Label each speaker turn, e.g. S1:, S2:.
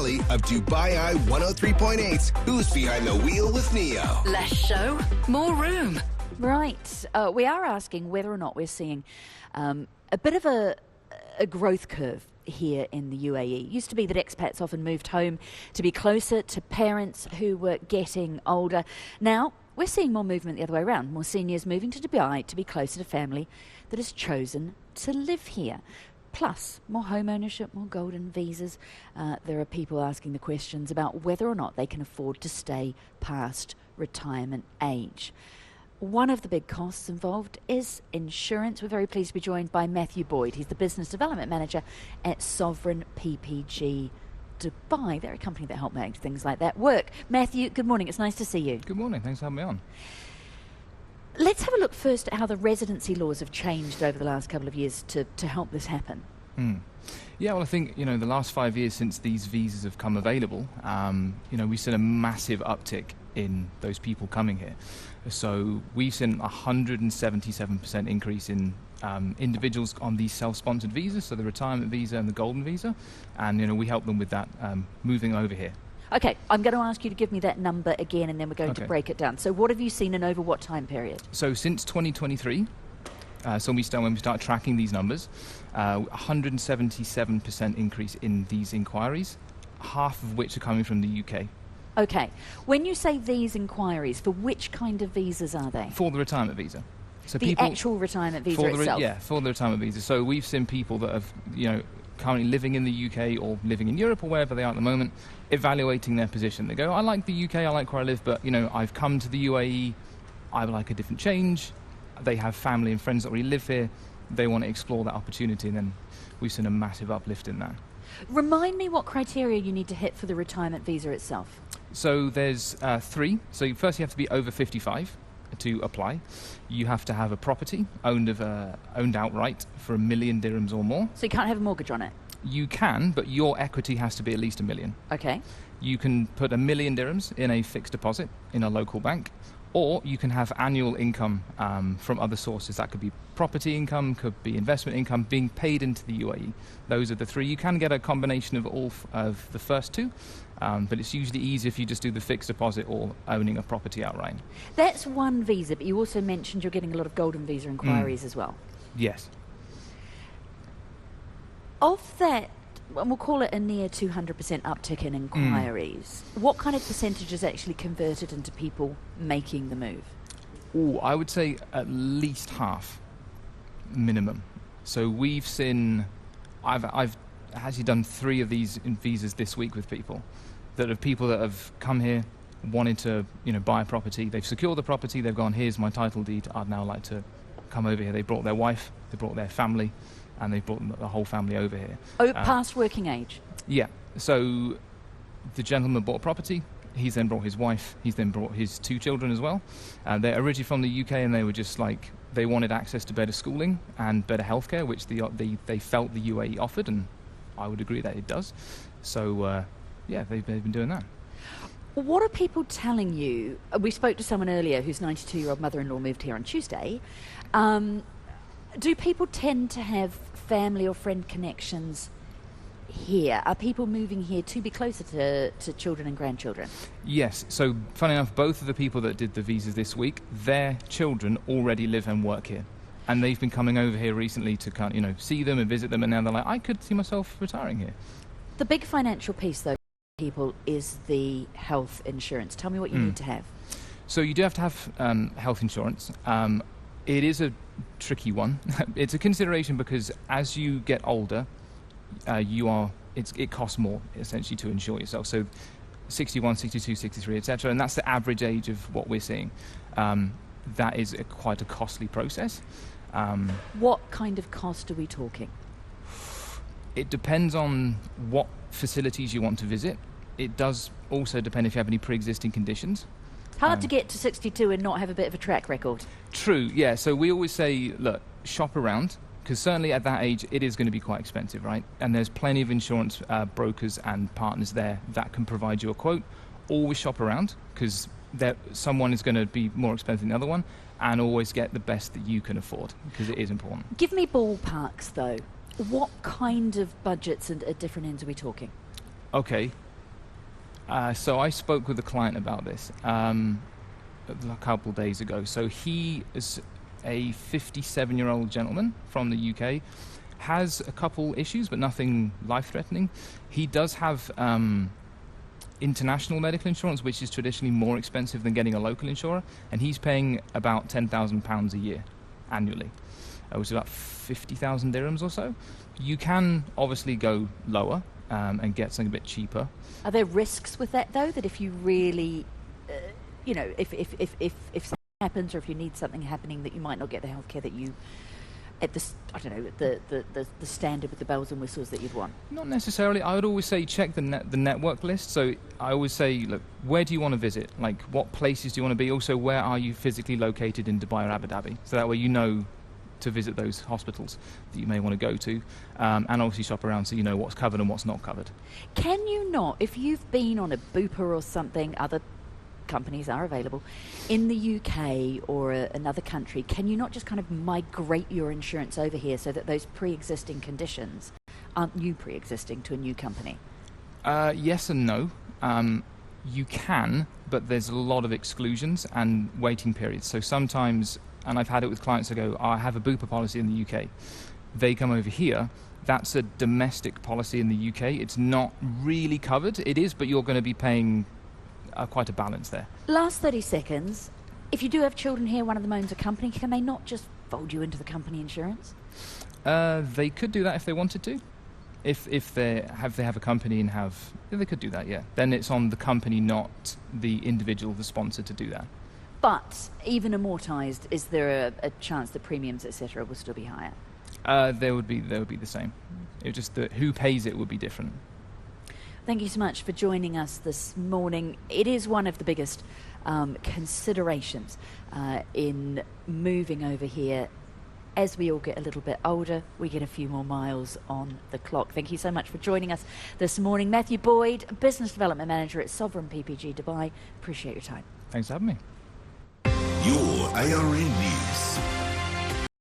S1: Kelly of Dubai Eye 103.8's Who's Behind the Wheel with Neo.
S2: Less show, more room.
S3: Right. We are asking whether or not we're seeing a bit of a growth curve here in the UAE. It used to be that expats often moved home to be closer to parents who were getting older. Now, we're seeing more movement the other way around. More seniors moving to Dubai to be closer to family that has chosen to live here. Plus, more home ownership, more golden visas. There are people asking the questions about whether or not they can afford to stay past retirement age. One of the big costs involved is insurance. We're very pleased to be joined by Matthew Boyd. He's the Business Development Manager at Sovereign PPG Dubai. They're a company that help make things like that work. Matthew, good morning. It's nice to see you.
S4: Good morning. Thanks for having me on.
S3: Let's have a look first at how the residency laws have changed over the last couple of years to help this happen.
S4: Yeah, well, I think, the last 5 years since these visas have come available, we've seen a massive uptick in those people coming here. So we've seen a 177% increase in individuals on these self-sponsored visas, so the retirement visa and the golden visa, and we help them with that moving over here.
S3: Okay, I'm going to ask you to give me that number again, and then we're going to break it down. So what have you seen and over what time period?
S4: So since 2023, when we start tracking these numbers, 177% increase in these inquiries, half of which are coming from the UK.
S3: Okay. When you say these inquiries, for which kind of visas are they?
S4: For the retirement visa. So
S3: the actual retirement visa itself?
S4: Yeah, for the retirement visa. So we've seen people that have, currently living in the UK or living in Europe or wherever they are at the moment, evaluating their position. They go, I like the UK, I like where I live, but, I've come to the UAE, I would like a different change. They have family and friends that already live here. They want to explore that opportunity, and then we've seen a massive uplift in that. Remind
S3: me what criteria you need to hit for the retirement visa itself.
S4: So there's 3. So first you have to be over 55 to apply. You have to have a property owned outright for $1 million dirhams or more.
S3: So you can't have a mortgage on it?
S4: You can, but your equity has to be at least $1 million.
S3: Okay.
S4: You can put $1 million dirhams in a fixed deposit in a local bank, or you can have annual income from other sources. That could be property income, could be investment income being paid into the UAE. Those are the 3. You can get a combination of all of the first 2, but it's usually easier if you just do the fixed deposit or owning a property outright.
S3: That's one visa, but you also mentioned you're getting a lot of golden visa inquiries as well.
S4: Yes.
S3: Of that, and we'll call it a near 200% uptick in inquiries, what kind of percentage is actually converted into people making the move?
S4: I would say at least half, minimum. So we've seen, I've actually done 3 of these visas this week with people that have come here, wanted to buy a property. They've secured the property. They've gone, here's my title deed. I'd now like to come over here. They brought their wife. They brought their family. And they brought the whole family over here.
S3: Past working age?
S4: Yeah. So the gentleman bought a property. He's then brought his wife. He's then brought his 2 children as well. They're originally from the UK, and they were just like, they wanted access to better schooling and better healthcare, which they felt the UAE offered, and I would agree that it does. So, they've been doing that.
S3: What are people telling you? We spoke to someone earlier whose 92-year-old mother-in-law moved here on Tuesday. Do people tend to have family or friend connections here? Are people moving here to be closer to children and grandchildren?
S4: Yes. So, funny enough, both of the people that did the visas this week, their children already live and work here. And they've been coming over here recently to see them and visit them, and now they're like, I could see myself retiring here.
S3: The big financial piece, though, people, is the health insurance. Tell me what you need to have. So you do have to
S4: have health insurance. It is a tricky one. It's a consideration because as you get older, it costs more essentially to insure yourself. So 61, 62, 63, etc. And that's the average age of what we're seeing. That is quite a costly process.
S3: What kind of cost are we talking?
S4: It depends on what facilities you want to visit. It does also depend if you have any pre-existing conditions.
S3: Hard to get to 62 and not have a bit of a track record.
S4: True, yeah. So we always say, look, shop around, because certainly at that age, it is going to be quite expensive, right? And there's plenty of insurance brokers and partners there that can provide you a quote. Always shop around, because someone is going to be more expensive than the other one, and always get the best that you can afford, because it is important.
S3: Give me ballparks, though. What kind of budgets and at different ends are we talking?
S4: Okay. So I spoke with a client about this a couple days ago. So he is a 57-year-old gentleman from the UK, has a couple issues, but nothing life-threatening. He does have international medical insurance, which is traditionally more expensive than getting a local insurer, and he's paying about £10,000 a year annually, which is about 50,000 dirhams or so. You can obviously go lower and get something a bit cheaper.
S3: Are there risks with that, though, that if you really, if something happens or if you need something happening, that you might not get the healthcare that you, at the standard with the bells and whistles that you'd want?
S4: Not necessarily. I would always say check the network list. So I always say, look, where do you want to visit? Like, what places do you want to be? Also, where are you physically located in Dubai or Abu Dhabi? So that way you know to visit those hospitals that you may want to go to, and obviously shop around so you know what's covered and what's not covered.
S3: Can you not, if you've been on a Bupa or something, other companies are available, in the UK or another country, can you not just kind of migrate your insurance over here so that those pre-existing conditions aren't new pre-existing to a new company?
S4: Yes and no. You can, but there's a lot of exclusions and waiting periods. So sometimes, and I've had it with clients that go, I have a Bupa policy in the UK. They come over here. That's a domestic policy in the UK. It's not really covered. It is, but you're going to be paying quite a balance there.
S3: Last 30 seconds. If you do have children here, one of them owns a company, can they not just fold you into the company insurance?
S4: They could do that if they wanted to. If they have a company and they could do that, yeah. Then it's on the company, not the individual, the sponsor, to do that.
S3: But even amortised, is there a chance that premiums, etc., will still be higher?
S4: They would be the same. It just who pays it would be different.
S3: Thank you so much for joining us this morning. It is one of the biggest considerations in moving over here. As we all get a little bit older, we get a few more miles on the clock. Thank you so much for joining us this morning. Matthew Boyd, Business Development Manager at Sovereign PPG Dubai. Appreciate your time.
S4: Thanks for having me.
S1: Your ARN News.